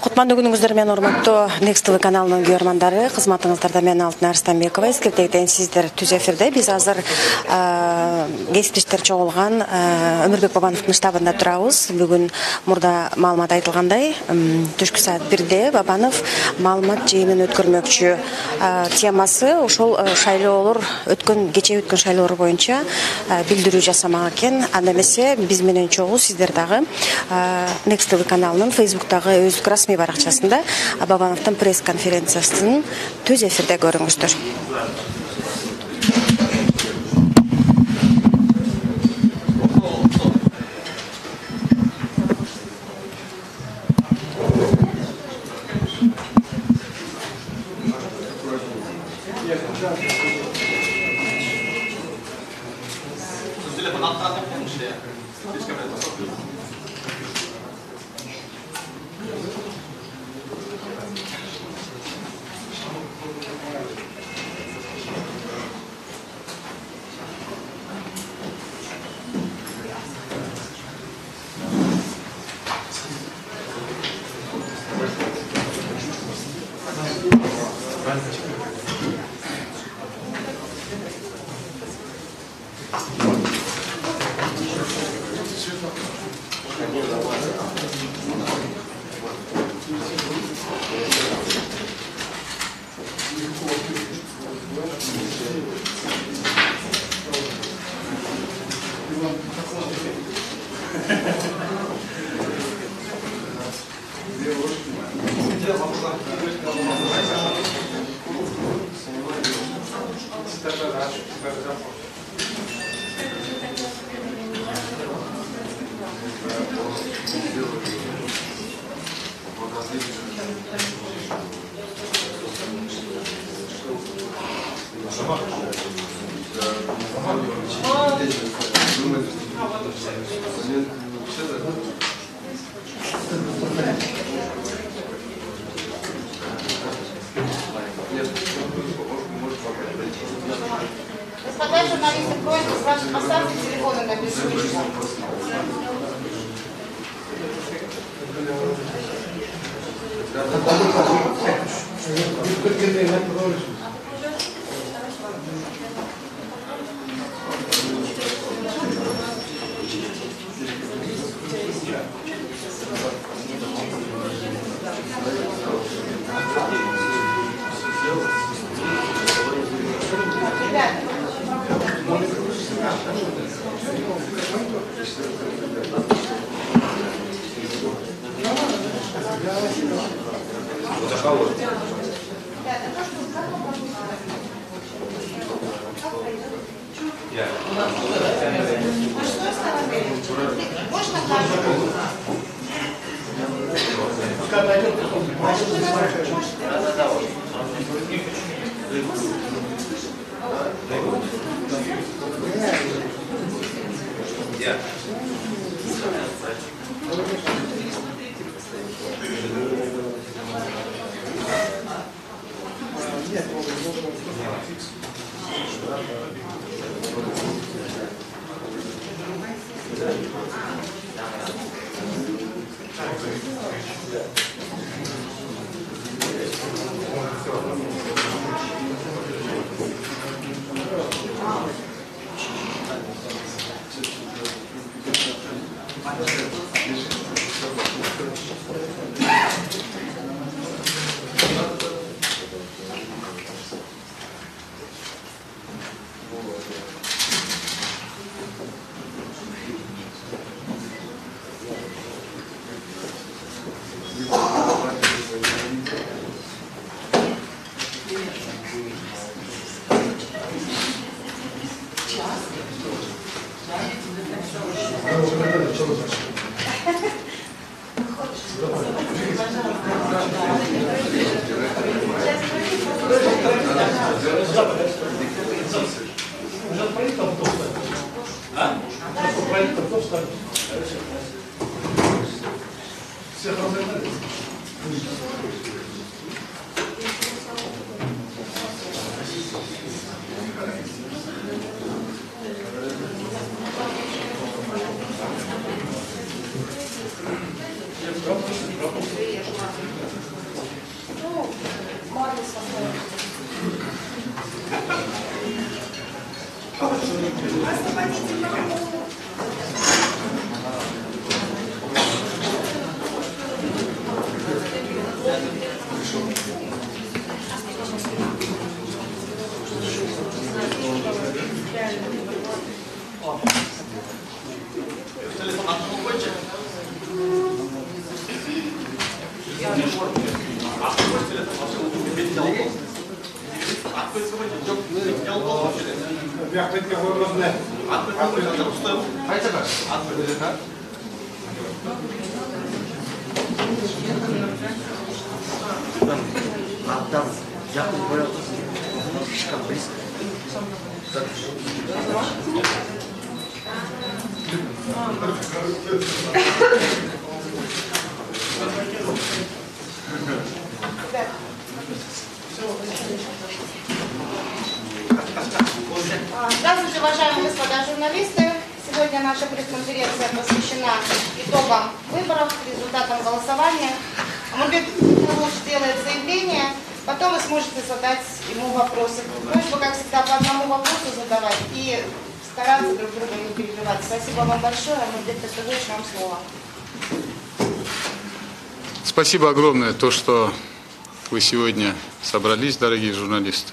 Кутмандуу күнүңүздөр менен урматтуу Next TV каналынын көрөрмандары, кызматыңыздарда мен Алтын Арстанбекова. Эскертейден сиздер түз эфирде. Биз азыр кесиптештер чогулган Өмүрбек Бабановдун штабында турабыз. Бүгүн мурда маалымат айтылгандай, түшкү саат 1-де Бабанов маалымат жыйынын өткөрмөкчү. Темасы ошол шайлоолор кечээ өткөн шайлоолор боюнча билдирүү жасамак экен. Анда эмесе биз менен чогуу сиздер дагы Next TV каналынын Facebook'тагы өздүк расмий баракчасында Бабановдун пресс-конференциясын түз эфирде көрүңүздөр. Господа журналисты, просьба с вашим оставьте телефоны на бессмысленно. Здравствуйте, уважаемые господа журналисты. Сегодня наша пресс-конференция посвящена итогам выборов, результатам голосования. Амурбек Павлович делает заявление, потом вы сможете задать ему вопросы. Просьба, как всегда, по одному вопросу задавать и стараться друг друга не перебивать. Спасибо вам большое. Амурбек Павлович, вам слово. Спасибо огромное, то, что вы сегодня собрались, дорогие журналисты.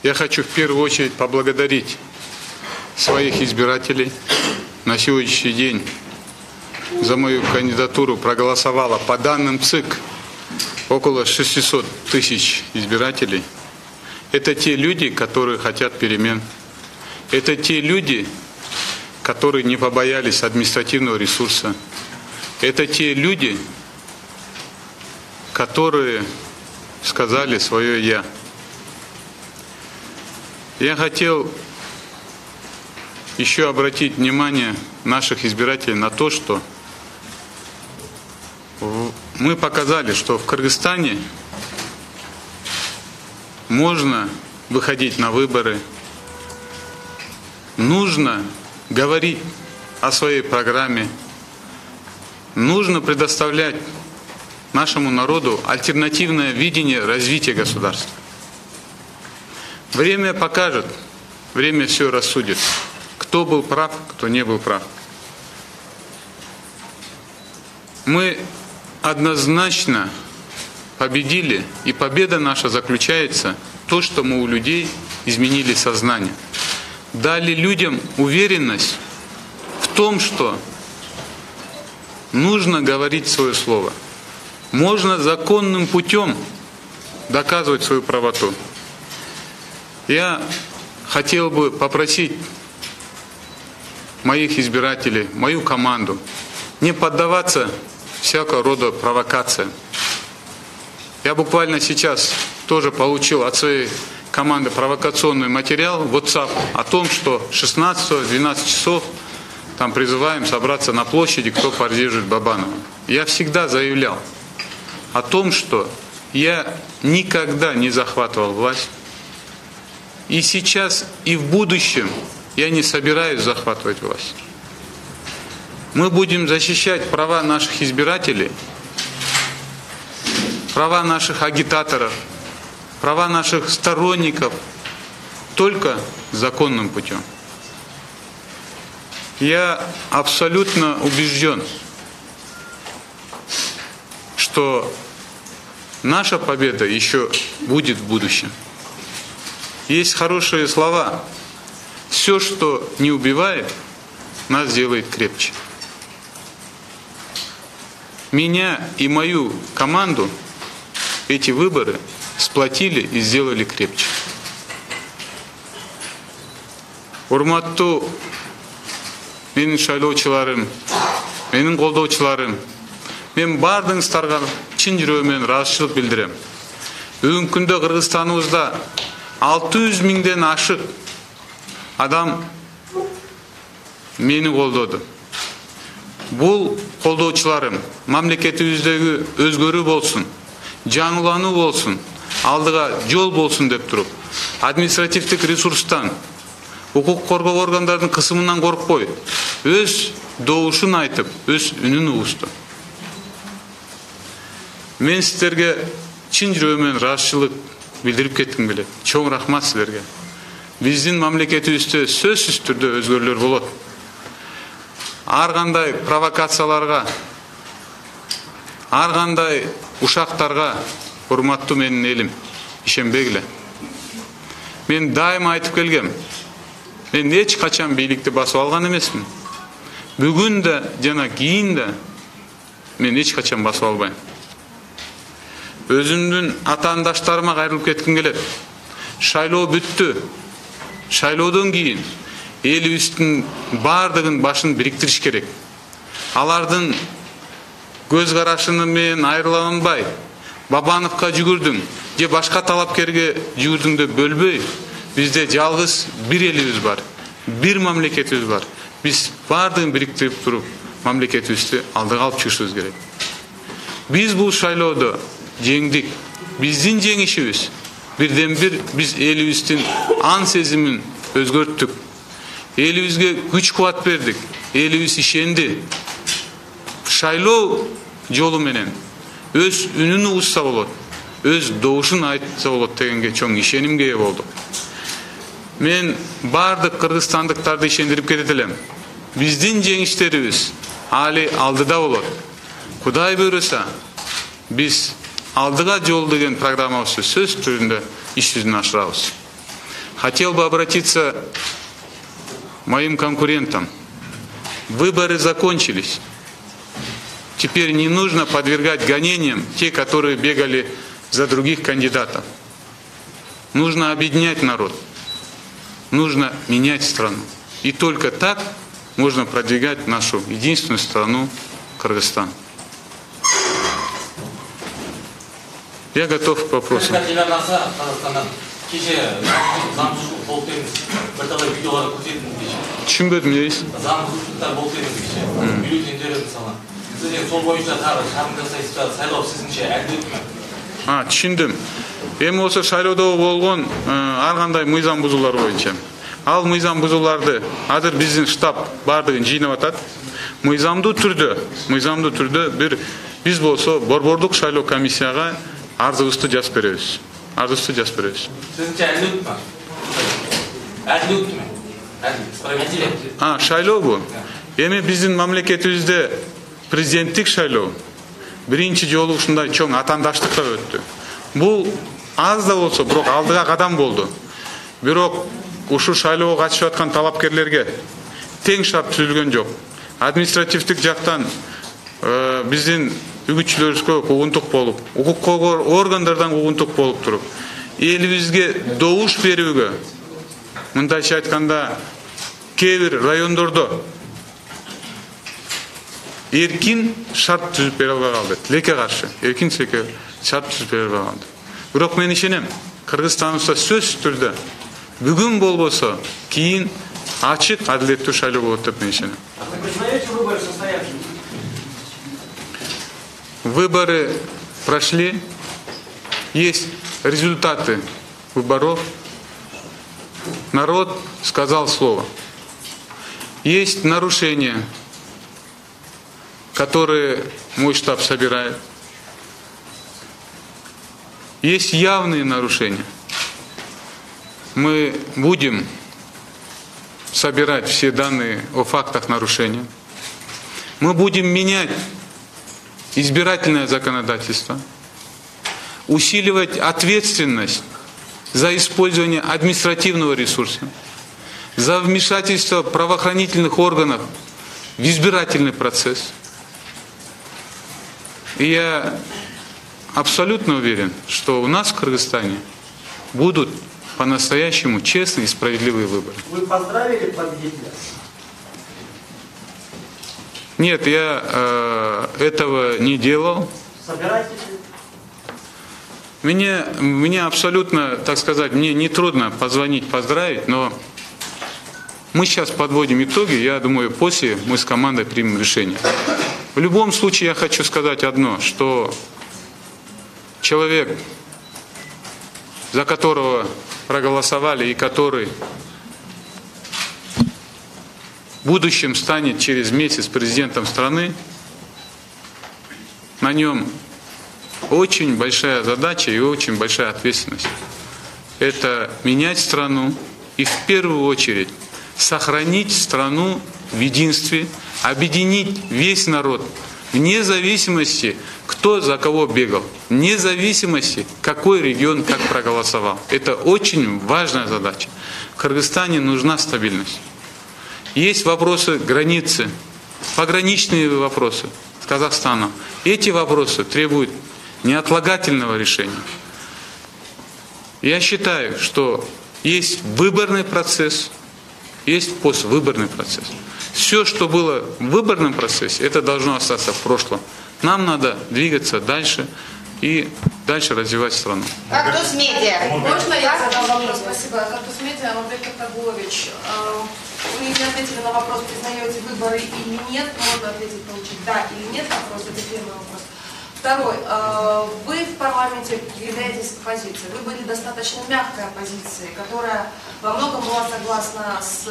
Я хочу в первую очередь поблагодарить своих избирателей. На сегодняшний день за мою кандидатуру проголосовало по данным ЦИК около 600 тысяч избирателей. Это те люди, которые хотят перемен. Это те люди, которые не побоялись административного ресурса. Это те люди, которые сказали свое «я». Я хотел еще обратить внимание наших избирателей на то, что мы показали, что в Кыргызстане можно выходить на выборы, нужно говорить о своей программе, нужно предоставлять нашему народу альтернативное видение развития государства. Время покажет, время все рассудит, кто был прав, кто не был прав. Мы однозначно победили, и победа наша заключается в том, что мы у людей изменили сознание. Дали людям уверенность в том, что нужно говорить свое слово. Можно законным путем доказывать свою правоту. Я хотел бы попросить моих избирателей, мою команду, не поддаваться всякого рода провокациям. Я буквально сейчас тоже получил от своей команды провокационный материал в WhatsApp о том, что 16-12 часов там призываем собраться на площади, кто поддерживает Бабанова. Я всегда заявлял о том, что я никогда не захватывал власть. И сейчас, и в будущем я не собираюсь захватывать власть. Мы будем защищать права наших избирателей, права наших агитаторов, права наших сторонников только законным путем. Я абсолютно убежден, что наша победа еще будет в будущем. Есть хорошие слова. Все, что не убивает, нас делает крепче. Меня и мою команду эти выборы сплотили и сделали крепче. Урматтуу менин шайлоочуларым, менин колдоочуларым, мен бардыгыңыздарга чын жүрөгүмөн ыраазычылык билдирем. Бүгүнкү күндө Кыргызстаныбызда 600 миңден ашык адам мени колдоду. Бул колдоочуларым мамлекетибиздеги өзгөрүү болсун, жаңылануу болсун, алдыга жол болсун деп туруп, административдик ресурстан, укук коргоо органдарынын кысымынан коркпой, өз добушун айтып, өз үнүн угушту. Мен сіздерге чын жүрегіммен разышылық білдіріп кеттім келеді. Чоң рахмат сіздерге. Біздің мамлекетімізде сөзсіз түрде өзгөрүүлөр болот. Ар кандай провокацияларга, ар кандай ушактарга, урматтуу менин элим, ишенбегиле. Мен дайыма айтып келгем. Мен эч качан бийликти басып алган эмесмин. Бүгүн да жана кийин да мен эч качан басып албайм. Өзүмдүн атаандаштарыма кайрылып кетким келет. Шайлоо бүттү. Шайлоодон кийин элибиздин бардыгын башын бириктириш керек. Алардын көз карашыны менен айрыланбай, Бабановго жүгүрдүң же башка талапкерге жүгүрдүң деп бөлбөй, бизде жалгыз бир элибиз бар, бир мамлекетибиз бар. Биз бардыгын бириктирип туруп, мамлекетибизди алдыга алып чыгышыбыз керек. Биз бул шайлоодо жеңдик. Биздин жеңишибиз бирден бир биз элибиздин ан сезимин өзгөрттүк. Элибизге күч кубат бердик. Элибиз ишенди. Шайлоо жолу менен өз үнүн угушса болот, өз добушун айтса болот дегенге чоң ишенимге ээ болдук. Мен бардык кыргызстандыктарды ишендирип кетет элем. Биздин жеңиштерибиз али алдыда болот. Кудай буйруса, биз алдыга жол деген программабызды сөз түрүндө иш жүзүнө ашырабыз. Хотел бы обратиться к моим конкурентам. Выборы закончились. Теперь не нужно подвергать гонениям те, которые бегали за других кандидатов. Нужно объединять народ. Нужно менять страну. И только так можно продвигать нашу единственную страну, Кыргызстан. Я готов к вопросам. Түшүнбөдүм дейсиз. Заңсыздыктар болуп кеткен киши. Бюллетендер мисалы. Сиз сол боюнча дагы шағым жасайсыз, сайлоо сиздинче әлбетме? Түшүндүм. Эми болсо шайлоодо болгон ар кандай мыйзам бузуулар боюнча. Ал мыйзам бузууларды азыр биздин штаб бардыгын жыйнап атат. Мыйзамдуу түрдө бир биз болсо борбордук шайлоо комиссияга арызыбызды жазып беребиз. Сиздинче әлбетме? Әлбетме? Шайлоо бу. Эми биздин мамлекетибизде президенттик шайлоо биринчи жолу ушундай чоң атаандаштыкка өттү. Бул аз да болсо, бирок алдыга кадам болду. Бирок ушу шайлоого катышып аткан талапкерлерге тең шарт түзүлгөн жок. Административдик жактан биздин үгүтчүлөрүбүзгө угунтук болуп, укук органдардан угунтук болуп туруп, элибизге добуш берүүгө, мындайча айтканда, кээ бир райондордо эркин шарт түзүп бере албай калды. Тилекке каршы эркин шарт түзүп бере албай калды. Бирок мен ишенем, Кыргызстаныбызда сөзсүз түрдө бүгүн болбосо кийин ачык, адилеттүү шайлоо болот деп мен ишенем. Выборы прошли, есть результаты выборов. Народ сказал слово. Есть нарушения, которые мой штаб собирает. Есть явные нарушения. Мы будем собирать все данные о фактах нарушения. Мы будем менять избирательное законодательство, усиливать ответственность за использование административного ресурса, за вмешательство правоохранительных органов в избирательный процесс. И я абсолютно уверен, что у нас в Кыргызстане будут по-настоящему честные и справедливые выборы. Вы поздравили победителя? Нет, я этого не делал. Собираетесь? Мне абсолютно, так сказать, мне не трудно позвонить, поздравить, но мы сейчас подводим итоги, я думаю, после мы с командой примем решение. В любом случае я хочу сказать одно, что человек, за которого проголосовали и который в будущем станет через месяц президентом страны, на нем очень большая задача и очень большая ответственность. Это менять страну и в первую очередь сохранить страну в единстве, объединить весь народ, вне зависимости, кто за кого бегал, вне зависимости, какой регион как проголосовал. Это очень важная задача. В Кыргызстане нужна стабильность. Есть вопросы границы, пограничные вопросы с Казахстаном. Эти вопросы требуют неотлагательного решения. Я считаю, что есть выборный процесс, есть поствыборный процесс. Все, что было в выборном процессе, это должно остаться в прошлом. Нам надо двигаться дальше и дальше развивать страну. Кактус Медиа. Можно я задам вопрос? Спасибо. Кактус Медиа, Амурбек Картагулович. Вы не ответили на вопрос, признаете выборы или нет. Можно ответить, получить да или нет. Вопрос, это первый вопрос. Второй. Вы в парламенте являетесь оппозицией. Вы были достаточно мягкой оппозицией, которая во многом была согласна с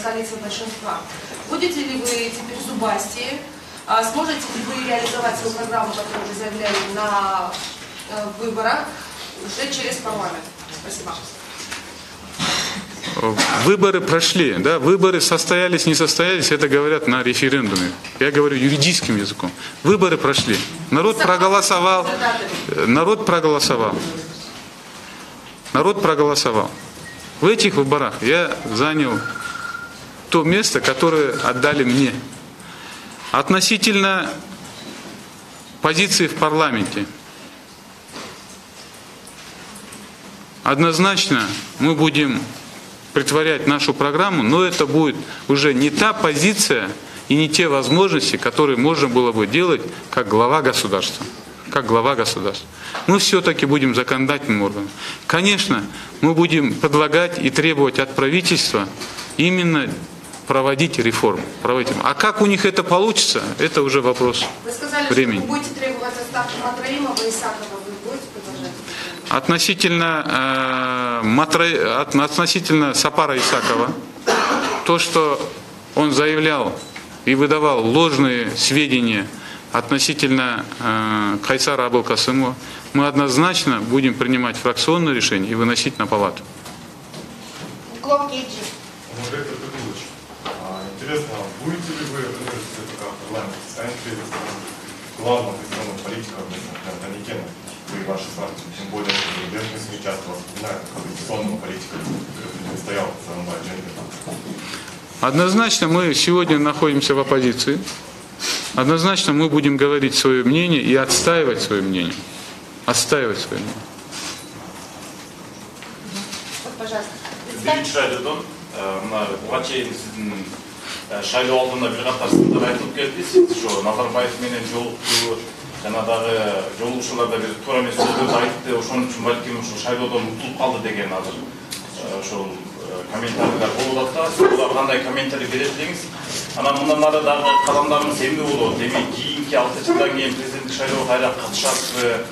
коалицией большинства. Будете ли вы теперь зубастее? Сможете ли вы реализовать свою программу, которую вы заявляли на выборах, уже через парламент? Спасибо. Выборы прошли, да, выборы состоялись, не состоялись, это говорят на референдуме. Я говорю юридическим языком. Выборы прошли. Народ проголосовал. Народ проголосовал. Народ проголосовал. В этих выборах я занял то место, которое отдали мне. Относительно позиции в парламенте. Однозначно мы будем притворять нашу программу, но это будет уже не та позиция и не те возможности, которые можно было бы делать как глава государства. Как глава государства. Мы все-таки будем законодательным органом. Конечно, мы будем предлагать и требовать от правительства именно проводить реформы. А как у них это получится, это уже вопрос времени. Вы сказали, что вы будете требовать отставки Матраимова и Исакова. Вы будете продолжать? Относительно Сапара Исакова, то, что он заявлял и выдавал ложные сведения относительно Кайсара Абылкасымова, мы однозначно будем принимать фракционное решение и выносить на палату. Интересно, будете ли вы в парламенте, станете главным оппозиционным политиком Таникена и вашей партии, тем более бежные СМИ часто вас вспоминают как оппозиционного политика, который стоял за Дженкина? Однозначно мы сегодня находимся в оппозиции. Однозначно мы будем говорить свое мнение и отстаивать свое мнение. Отстаивать свое мнение. Пожалуйста. Шайлау алдында бір қатар сындар айтылып келді. Сіз Назарбаев менен жолықту, жаңадағы жолаушыларда бір тура емес сөздерді айтты. Ошон үчүн балким шайлоодон утулуп калды деген азыр ошол комментарийлер болуп атат. Силер кандай комментарий берет деңиз? Анан мындан ары дагы кадамдарыңыз эмне болот? Демек кийинки 6 жылдан кийин президенттик шайлоого кайра катышасызбы?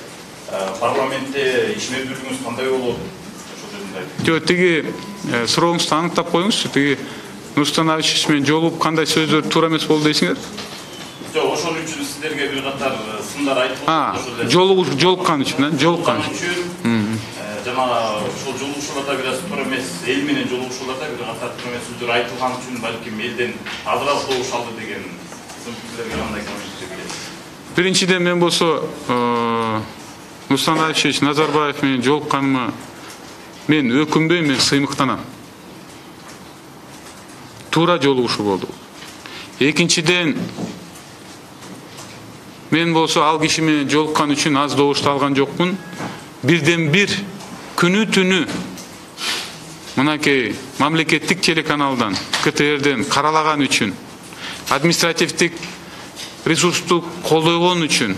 Парламентте ишмердүүлүгүңүз кандай болот? Ошол жерде тиги сурооңузду аныктап коюңузчу. Тиги Нурстанович менен жолугуп кандай сөздөр туура эмес болду дейсиңер? Жок, ошол үчүн сиздерге бир катар сындар айтылып. Жолуккан үчүн, жолуккан үчүн. Жана ошол жолугушууларда бир аз туура эмес, эл менен жолугушууларда бир катар туура эмес сөздөр айтылган үчүн балким элден азыраак добуш алды деген сиздерге кандай комментарий бересиз? Биринчиден мен болсо Нурстанович Назарбаев менен жолукканыма мен өкүнбөйм, мен сыймыктанам. Тура жолугушуу болду. Экинчиден мен болсо ал киши менен жолуккан үчүн аз добушту алган жокмун. Бирден бир күнү түнү мынакей мамлекеттик телеканалдан, КТРден каралаган үчүн, административдик ресурсту колдогон үчүн,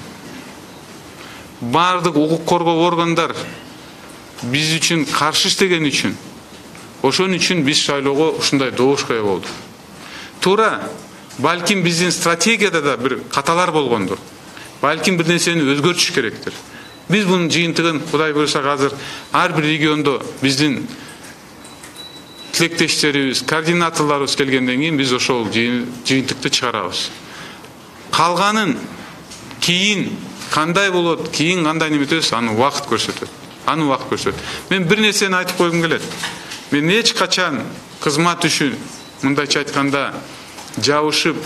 бардык укук коргоо органдар биз үчүн каршы иштеген үчүн, ошон үчүн биз шайлоого ушундай добушка ээ болдук. Туура, балким биздин стратегияда да бир каталар болгондур. Балким бир нерсени өзгөртүш керектир. Биз бунун жыйынтыгын Кудай буйруса азыр ар бир региондо биздин тилектештерибиз, координаторлорубуз келгенден кийин биз ошол жыйынтыкты чыгарабыз. Калганын кийин Кандай болот, кийин кандай неме өтөбүз, аны убакыт көрсөтөт. Аны убакыт көрсөтөт. Мен бир нерсени айтып койгум келет. Мен эч качан кызмат үчүн мындайча айтканда жабышып,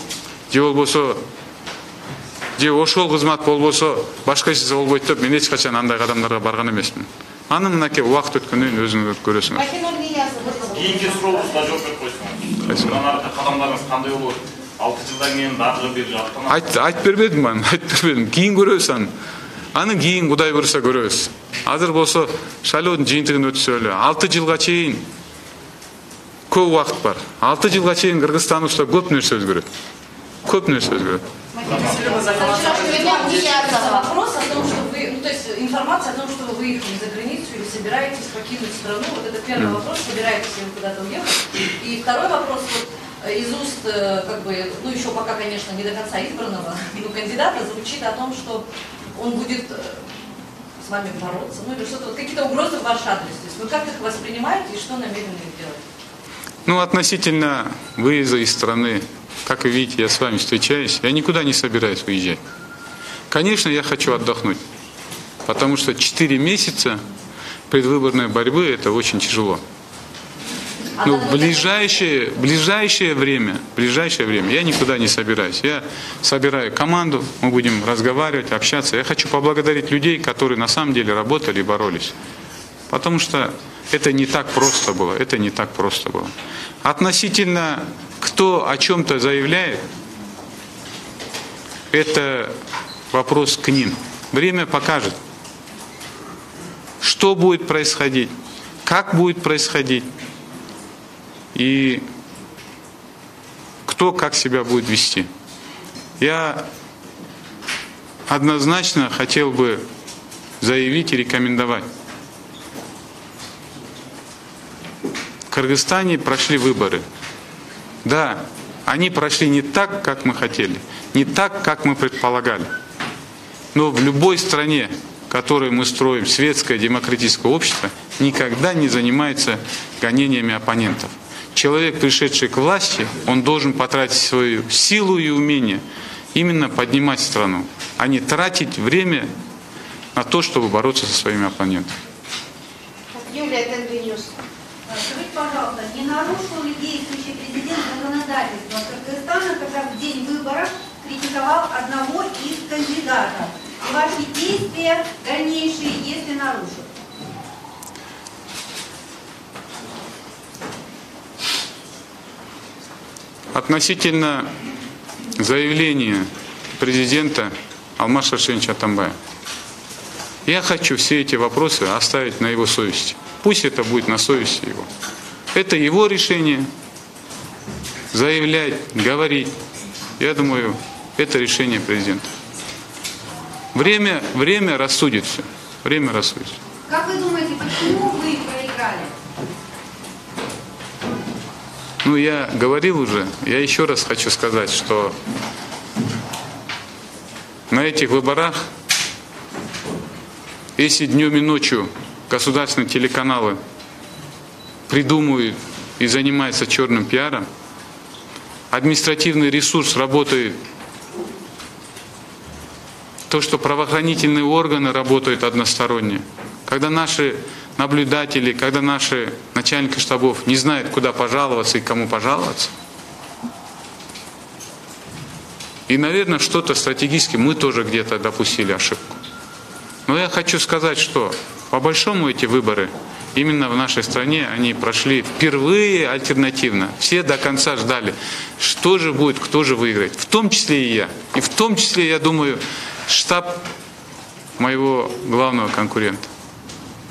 же болбосо же ошол кызмат болбосо башка эч нерсе болбойт деп мен эч качан андай кадамдарга барган эмесмин. Аны мынакей убакыт өткөндөн кийин өзүңүз көрөсүңүз. Кийинки сурообузга жооп берип койсоңуз. Мындан аркы кадамдарыңыз кандай болот? 6 жылдан кийин дагы бир Айтып бербедим аны, айтып бербедим. Кийин көрөбүз аны. Аны кийин Кудай буйруса көрөбүз. Азыр болсо шайлоодун жыйынтыгын өткөзөлү. 6 жылга чейин көп убакыт бар. 6 жылга чейин Кыргызстаныбызда көп нерсе өзгөрөт. Көп нерсе өзгөрөт. Вопрос о том, что вы, ну, то есть информация о том, что вы выехали за границу или собираетесь покинуть страну, вот это первый вопрос, собираетесь ли вы куда-то уехать. И второй вопрос, вот, из уст, как бы, ну еще пока, конечно, не до конца избранного, но кандидата звучит о том, что он будет с вами бороться, ну или что-то, вот какие-то угрозы в ваш адрес. То есть вы как их воспринимаете и что намерены делать? Ну, относительно выезда из страны, как вы видите, я с вами встречаюсь, я никуда не собираюсь выезжать. Конечно, я хочу отдохнуть, потому что 4 месяца предвыборной борьбы – это очень тяжело. Но в ближайшее время я никуда не собираюсь. Я собираю команду, мы будем разговаривать, общаться. Я хочу поблагодарить людей, которые на самом деле работали и боролись. Потому что это не так просто было. Это не так просто было. Относительно кто о чем-то заявляет, это вопрос к ним. Время покажет, что будет происходить, как будет происходить. И кто как себя будет вести. Я однозначно хотел бы заявить и рекомендовать. В Кыргызстане прошли выборы. Да, они прошли не так, как мы хотели, не так, как мы предполагали. Но в любой стране, которую мы строим, светское демократическое общество, никогда не занимается гонениями оппонентов. Человек, пришедший к власти, он должен потратить свою силу и умение именно поднимать страну, а не тратить время на то, чтобы бороться со своими оппонентами. Юлия Тендринюс. Скажите, пожалуйста, не нарушил ли действующий президент законодательства Кыргызстана, когда в день выборов критиковал одного из кандидатов? И ваши действия дальнейшие, если нарушил? Относительно заявления президента Алмаза Шаршеновича Атамбаева, я хочу все эти вопросы оставить на его совести. Пусть это будет на совести его. Это его решение. Заявлять, говорить. Я думаю, это решение президента. Время рассудит все. Время рассудит. Как вы думаете, почему вы проиграли? Ну, я говорил уже, я еще раз хочу сказать, что на этих выборах, если днем и ночью государственные телеканалы придумывают и занимаются черным пиаром, административный ресурс работает, то, что правоохранительные органы работают односторонне, когда наши наблюдатели, когда наши начальники штабов не знают, куда пожаловаться и кому пожаловаться. И, наверное, что-то стратегически мы тоже где-то допустили ошибку. Но я хочу сказать, что по большому эти выборы именно в нашей стране они прошли впервые альтернативно. Все до конца ждали, что же будет, кто же выиграет. В том числе и я. И в том числе, я думаю, штаб моего главного конкурента.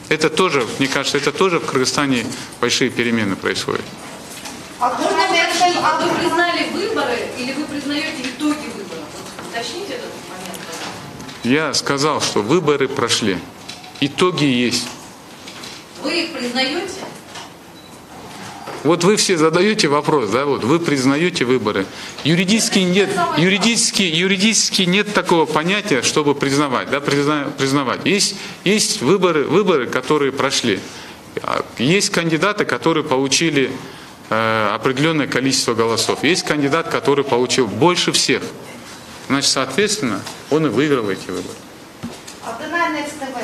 Это тоже, мне кажется, это тоже в Кыргызстане большие перемены происходят. А вы признали выборы или вы признаете итоги выборов? Уточните этот момент. Я сказал, что выборы прошли. Итоги есть. Вы их признаете? Вот вы все задаете вопрос, да, вот вы признаете выборы. Юридически нет такого понятия, чтобы признавать, да, признавать. Есть выборы, которые прошли. Есть кандидаты, которые получили определенное количество голосов. Есть кандидат, который получил больше всех. Значит, соответственно, он и выиграл эти выборы. Алтынай Next TV.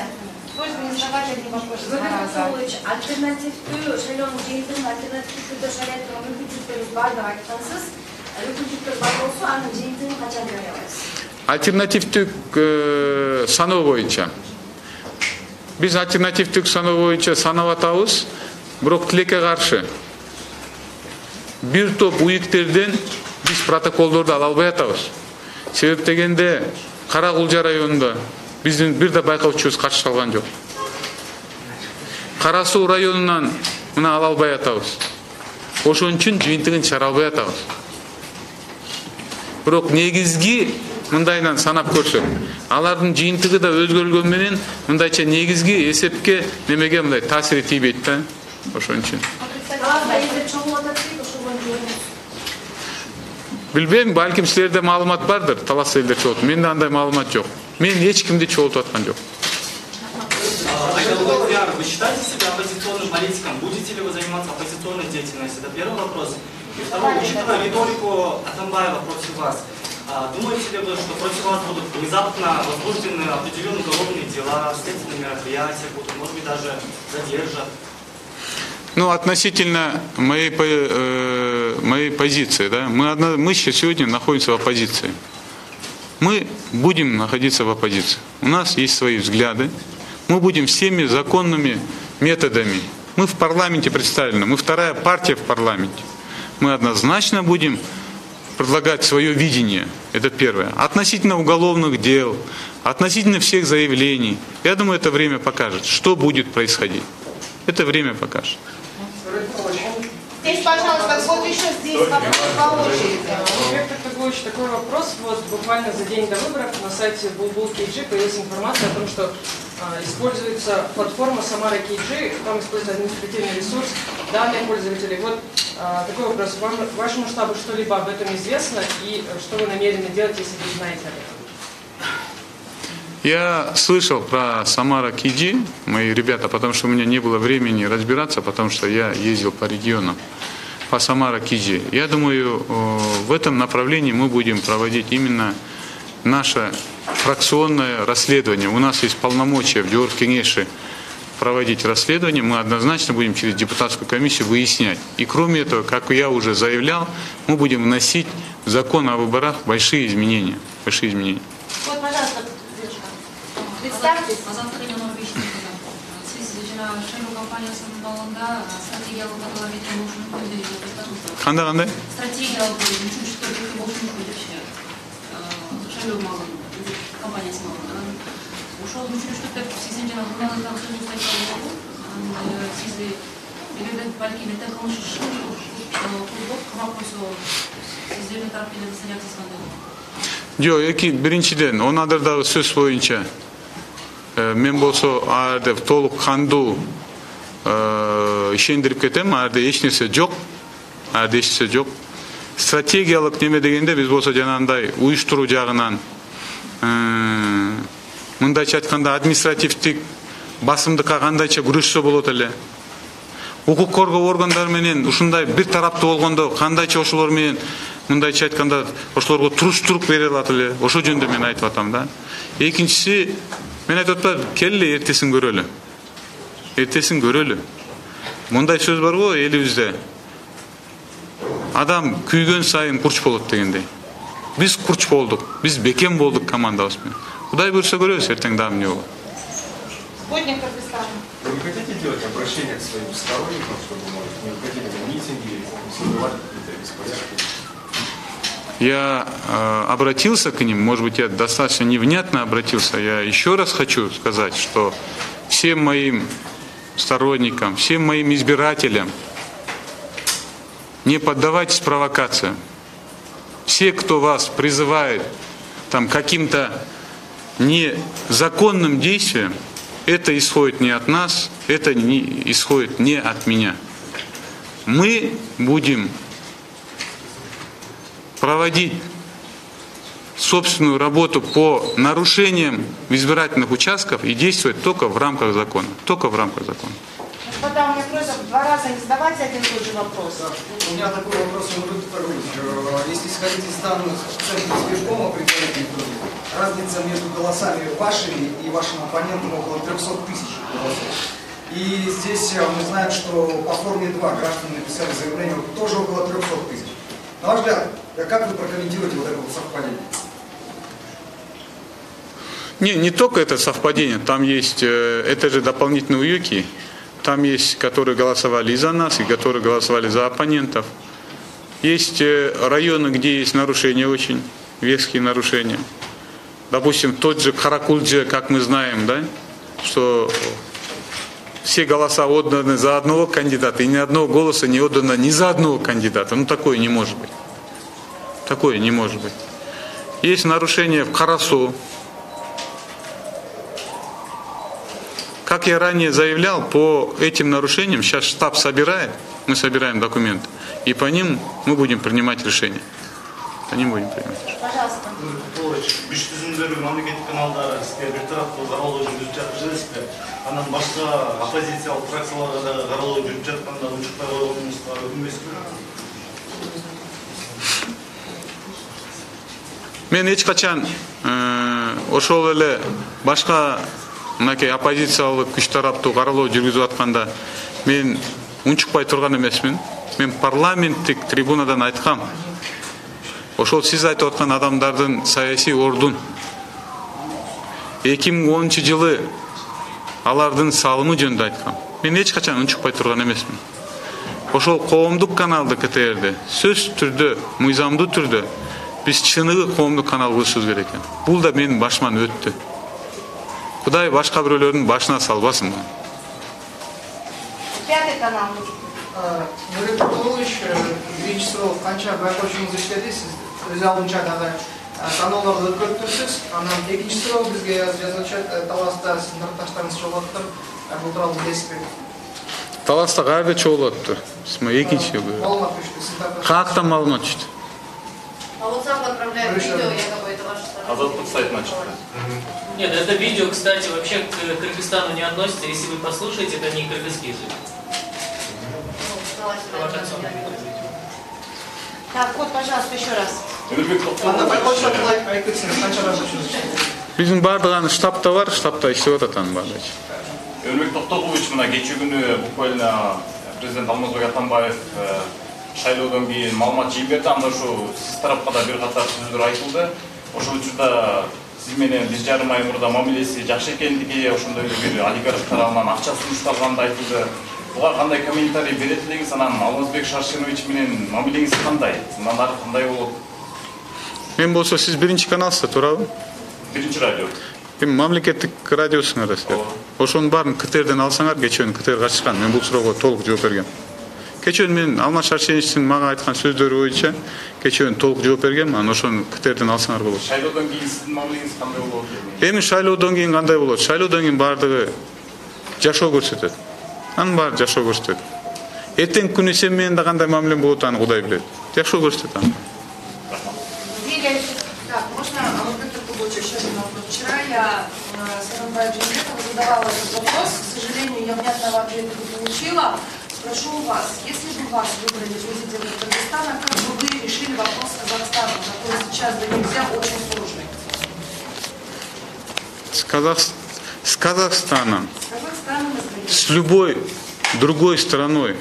Просьба не задавать одни вопросы. Альтернативтүү шайлоонун жыйынтыгын альтернативдүү шайлоого мүмкүнчүлүктөрүбүз бар деп айткансыз. Мүмкүнчүлүктөр бар болсо анын жыйынтыгын качан жарыялайсыз? Альтернативдик саноо боюнча. Биз альтернативдик саноо боюнча санап атабыз, бирок тилекке каршы. Бир топ уюктерден биз протоколдорду ала албай атабыз. Себеп дегенде Кара Кулжа районунда биздин бир да байкоочубуз катышып калган жок. Кара Суу районунан мына ала албай атабыз. Ошон үчүн жыйынтыгын чыгара албай атабыз. Бирок негизги мындайдан санап көрсөк, алардын жыйынтыгы да өзгөрүлгөн менен мындайча негизги эсепке немеге мындай таасири тийбейт да. Ошон үчүн. Билбейм, балким силерде маалымат бардыр, талас элдер чогултуп. Менде андай маалымат жок. Мен эч кимди чогултуп аткан жок. Вы считаете себя оппозиционным политиком? Будете ли вы заниматься оппозиционной деятельностью? Это первый вопрос. И второй, учитывая риторику Атамбаева против вас, думаете ли вы, что против вас будут внезапно возбуждены определенные уголовные дела, следственные мероприятия, будут, может быть, даже задержат? Ну, относительно моей позиции, да, мы сегодня находимся в оппозиции. Мы будем находиться в оппозиции. У нас есть свои взгляды. Мы будем всеми законными методами. Мы в парламенте представлены. Мы вторая партия в парламенте. Мы однозначно будем предлагать свое видение. Это первое. Относительно уголовных дел, относительно всех заявлений. Я думаю, это время покажет, что будет происходить. Это время покажет. Здесь, пожалуйста, вот еще здесь вопрос по очереди. Такой вопрос. Вот буквально за день до выборов на сайте Булбул KG появилась информация о том, что используется платформа Самара KG, там используется административный ресурс, данные пользователей. Вот такой вопрос. Вашему штабу что-либо об этом известно и что вы намерены делать, если вы знаете об этом? Я слышал про Самара KG, мои ребята, потому что у меня не было времени разбираться, потому что я ездил по регионам, по Самара KG. Я думаю, в этом направлении мы будем проводить именно наше фракционное расследование. У нас есть полномочия в Диор-Кенеше проводить расследование, мы однозначно будем через депутатскую комиссию выяснять. И кроме этого, как я уже заявлял, мы будем вносить в закон о выборах большие изменения. Большие изменения. Вот, пожалуйста, представьтесь. Қандай? Стратегиялық үшінші түрдегі болсын көдекші шайлау мағын, компаниясы мағын. Ошол үшінші түрдегі сізен жаңа ғылманыздан сөз ұстайтын болу, сізі белгілі бәлкені тәқылышы шын қолдық, қымап қойсы сіздердің тараппен реакциясы қандай болды? Жо, биринчиден, онадырдағы сөз боюнча мен болсо арды толук кандуу ишендирип кетем, арды эч нерсе жок. Стратегиялык неме дегенде биз болсо жанагындай уюштуруу жагынан мындайча айтканда административдик басымдыкка кандайча күрөшсө болот эле. Укук коргоо органдары менен ушундай бир тараптуу болгондо кандайча ошолор менен мындайча айтканда ошолорго туруштуруп бере алат эле. Ошол жөнүндө мен айтып атам да. Экинчиси, мен айтып атам, келе эртесин көрөлү. Эртесин көрөлү. Мындай сөз бар го элибизде. Адам күйгөн сайын курч болот дегендей. Биз курч болдук, биз бекем болдук командабыз менен. Кудай буйрса көрөбүз эртең дагы эмне болот. Вы не хотите делать обращение к своим сторонникам, чтобы, может, не выходили на митинги, не создавали какие-то беспорядки? Я обратился к ним, может быть, я достаточно невнятно обратился. Я еще раз хочу сказать, что всем моим сторонникам, всем моим избирателям не поддавайтесь провокациям. Все, кто вас призывает там, каким-то незаконным действиям, это исходит не от нас, это исходит не от меня. Мы будем проводить собственную работу по нарушениям избирательных участков и действовать только в рамках закона. Только в рамках закона. Господа, у меня просьба 2 раза не задавайте один и тот же вопрос. У меня такой вопрос, если исходить из данных Центра избиркома предварительных, разница между голосами вашими и вашим оппонентом около 300 тысяч голосов. И здесь мы знаем, что по форме 2 граждане написали заявление тоже около 300 тысяч. На ваш взгляд, как вы прокомментируете вот это вот совпадение? Не только это совпадение, там есть, это же дополнительные уюки, там есть, которые голосовали и за нас, и которые голосовали за оппонентов. Есть районы, где есть нарушения очень, веские нарушения. Допустим, тот же Каракульджи, как мы знаем, да, что все голоса отданы за одного кандидата, и ни одного голоса не отдано ни за одного кандидата. Ну, такое не может быть. Такое не может быть. Есть нарушения в Карасу. Как я ранее заявлял, по этим нарушениям сейчас штаб собирает, мы собираем документы, и по ним мы будем принимать решения. По ним будем принимать решения. Пожалуйста. Анан башка оппозициялык фракцияларга да каралоо жүрүп жатканда унчукпай койгонуңузга өкүнбөйсүзбү? Мен эч качан ошол эле башка мынакей оппозициялык күч тараптуу каралоо жүргүзүп атканда мен унчукпай турган эмесмин. Мен парламенттик трибунадан айткам. Ошол сиз айтып аткан адамдардын саясий ордун 2010 жылы алардын салымы жөнүндө айткам. Мен эч качан унчукпай турган эмесмин. Ошол коомдук каналды КТРди сөз түрдө, мыйзамдуу түрдө биз чыныгы коомдук канал кылышыбыз керек экен. Бул да менин башыман өттү. Кудай башка бирөөлөрдүн башына салбасын. Пятый канал. Нурбек Тулович, биринчи суроо канча байкоочуңуз иштеди? Сиз өз алдынча дагы каналдарды өткөрттүрсүз. Анан экинчи суроо бизге жазылчат Таласта сиздин атташтарыңыз чогулуптур. Бул тууралуу билесизби? Таласта кайда чогулуптур? Экинчи. Маалымат түштү. Каяктан маалымат түштү? А вот сам отправляет видео, якобы это ваша сторона. Азаттык сайтына чыкты. Нет, это видео, кстати, вообще к Кыргызстану не относится. Если вы послушаете, это не кыргызский язык. Так, вот, пожалуйста, еще раз. Биздин бардыгы штабта бар, штабта иштеп атат анын баардыгы. Өнбек Токтогулович мына кечээ күнү буквально президент Алмазбек Атамбаев шайлоодон кийин маалымат жыйып берди. Анда ушу сиз тарапка да бир катар сөздөр айтылды. Ошол учурда сиз менен 1,5 ай мурда мамилеси жакшы экендиги, ошондой бир олигарх тарабынан акча сунушталганды айтылды. Буга кандай комментарий берет элеңиз? Анан Алмазбек Шаршенович менен мамилеңиз кандай? Мындан ары кандай болот? Мен болсо сиз биринчи каналсыздар, туурабы? Биринчи радио. Эми мамлекеттик радиосуңар силер. Ошонун баарын КТРден алсаңар, кечөөнү КТРга чыккан. Мен бул суроого толук жооп бергем. Кечөөнү мен Алмаз Шаршеновичтин мага айткан сөздөрү боюнча кечөөнү толук жооп бергем. Анан ошону КТРден алсаңар болот. Шайлоодон кийин сиздин мамилеңиз кандай болот? Эми шайлоодон кийин кандай болот? Шайлоодон кийин баардыгы жашоо көрсөтөт. Анын баары жашоо көрсөтөт. Эртең күнү сен менен да кандай мамилем болот, аны Кудай билет. Жашоо көрсөтөт аны. Так, можно, Алмазбек Токтобович, еще один вопрос. Вчера я Саранбаю Джембекову задавала этот вопрос. К сожалению, я внятного ответа не получила. Спрошу у вас, если бы вас выбрали президентом Кыргызстана, как бы вы решили вопрос с Казахстаном, который сейчас да нельзя очень сложный? С Казахстаном, с любой другой страной,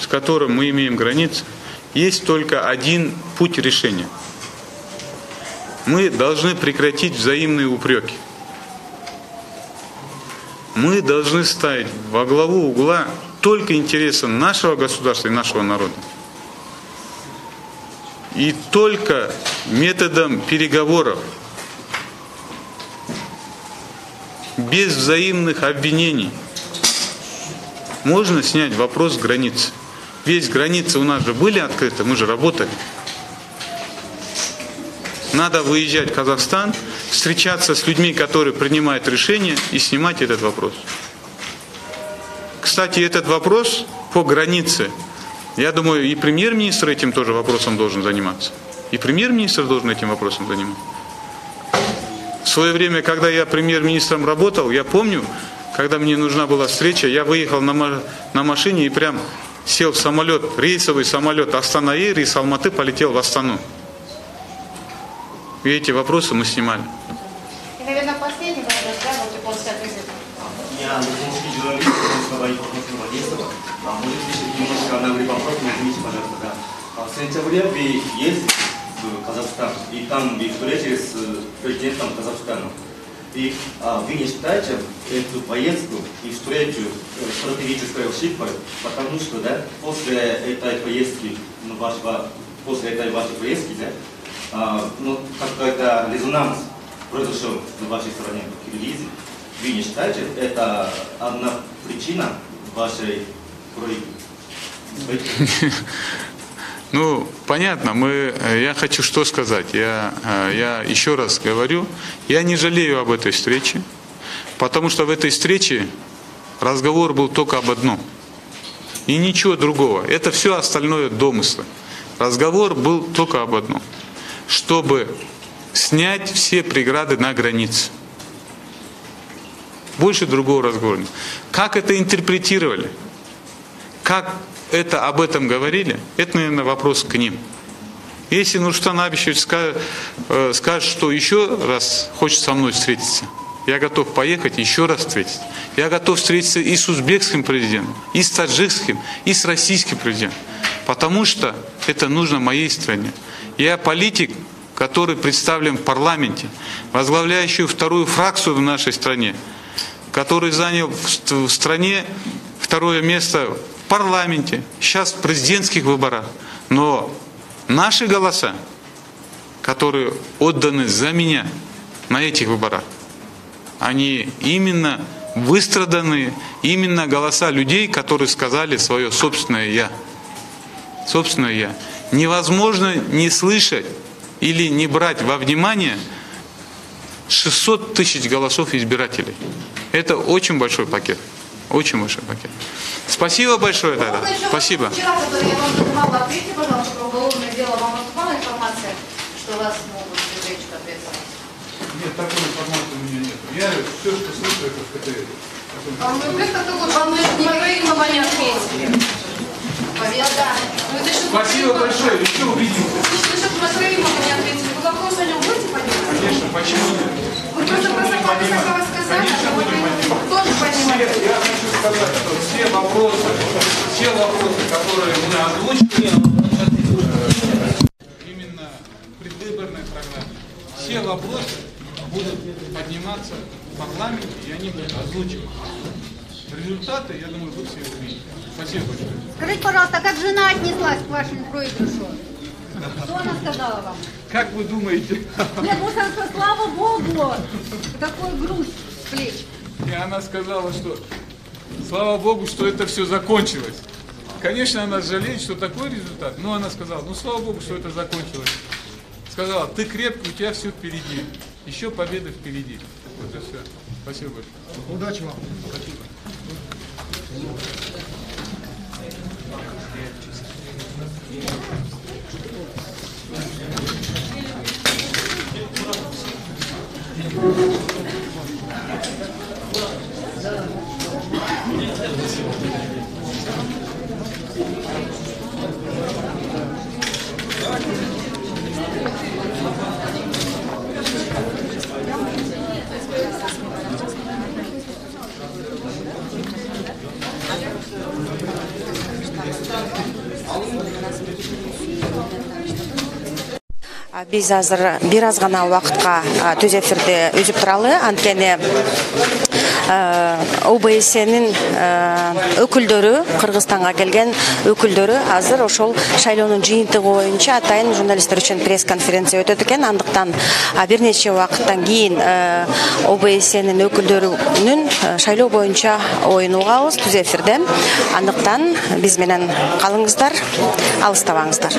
с которой мы имеем границы, есть только один путь решения. Мы должны прекратить взаимные упреки. Мы должны ставить во главу угла только интересы нашего государства и нашего народа. И только методом переговоров, без взаимных обвинений, можно снять вопрос границы. Ведь границы у нас же были открыты, мы же работали. Надо выезжать в Казахстан, встречаться с людьми, которые принимают решения, и снимать этот вопрос. Кстати, этот вопрос по границе, я думаю, и премьер-министр этим тоже вопросом должен заниматься. И премьер-министр должен этим вопросом заниматься. В свое время, когда я премьер-министром работал, я помню, когда мне нужна была встреча, я выехал на машине и прям сел в самолет, рейсовый самолет Астана-Эйр, и с Алматы полетел в Астану. И эти вопросы мы снимали. последний вопрос, да, вот после ответа. Я русский журналист, говорить по вопросу агентства. Может быть, немножко на вопрос, но извините, пожалуйста, да. В сентябре вы ездите в Казахстан, и там вы встречались с президентом Казахстана. И вы не считаете эту поездку и встречу стратегической ошибкой, потому что, да, после этой поездки, после этой вашей поездки, да, какой-то резонанс произошел на вашей стороне в Киргизии. Вы не считаете, это одна причина вашей проекта? Ну, понятно, я хочу что сказать. Я еще раз говорю, я не жалею об этой встрече, потому что в этой встрече разговор был только об одном. И ничего другого. Это все остальное домыслы. Разговор был только об одном. Чтобы снять все преграды на границе. Больше другого разговора нет. Как это интерпретировали? Как это об этом говорили? Это, наверное, вопрос к ним. Если Нурсултан Абишевич скажет, что еще раз хочет со мной встретиться, я готов поехать еще раз встретиться. Я готов встретиться и с узбекским президентом, и с таджикским, и с российским президентом. Потому что это нужно моей стране. Я политик, который представлен в парламенте, возглавляющий вторую фракцию в нашей стране, который занял в стране второе место в парламенте, сейчас в президентских выборах. Но наши голоса, которые отданы за меня на этих выборах, они именно выстраданные, именно голоса людей, которые сказали свое собственное «я». Собственное «я». Невозможно не слышать или не брать во внимание 600 тысяч голосов избирателей. Это очень большой пакет. Очень большой пакет. Спасибо большое тогда. Спасибо. Вчера, который я вам задавала, ответьте, пожалуйста, про уголовное дело. Вам поступала информация, что вас могут привлечь к ответственности? Нет, такой информации у меня нет. Я все, что слышу, это в КТР. Вам Махраимова не ответили. Спасибо большое. Еще увидимся. Насчет Махраимова не ответили. Вы вопрос о нем будете поднимать? Конечно, почему нет? Вы просто просыпались, как вы сказали, а вы тоже понимаете. Я хочу сказать, что все вопросы, которые мы озвучили, именно в предвыборной программе, все вопросы будут подниматься в парламенте, и они будут озвучены. Результаты, я думаю, вы все увидите. Спасибо большое. Скажите, пожалуйста, как жена отнеслась к вашему проигрышу? Что она сказала вам? Как вы думаете? Нет, может, она сказала, слава Богу, такой груз с плеч. И она сказала, что слава Богу, что это все закончилось. Конечно, она жалеет, что такой результат, но она сказала, ну слава Богу, что это закончилось. Сказала, ты крепкий, у тебя все впереди. Еще победа впереди. Вот и все. Спасибо большое. Удачи вам. Спасибо. Биз азыр бир аз гана убакытка түз эфирде үзүп туралы, анткени ОБСЕнин өкүлдөрү, Кыргызстанга келген өкүлдөрү азыр ошол шайлоонун жыйынтыгы боюнча атайын журналисттер үчүн пресс-конференция өтөт экен. Андыктан бир нече убакыттан кийин ОБСЕнин өкүлдөрүнүн шайлоо боюнча оюн угабыз түз эфирде. Андыктан биз менен калыңыздар, алыстабаңыздар.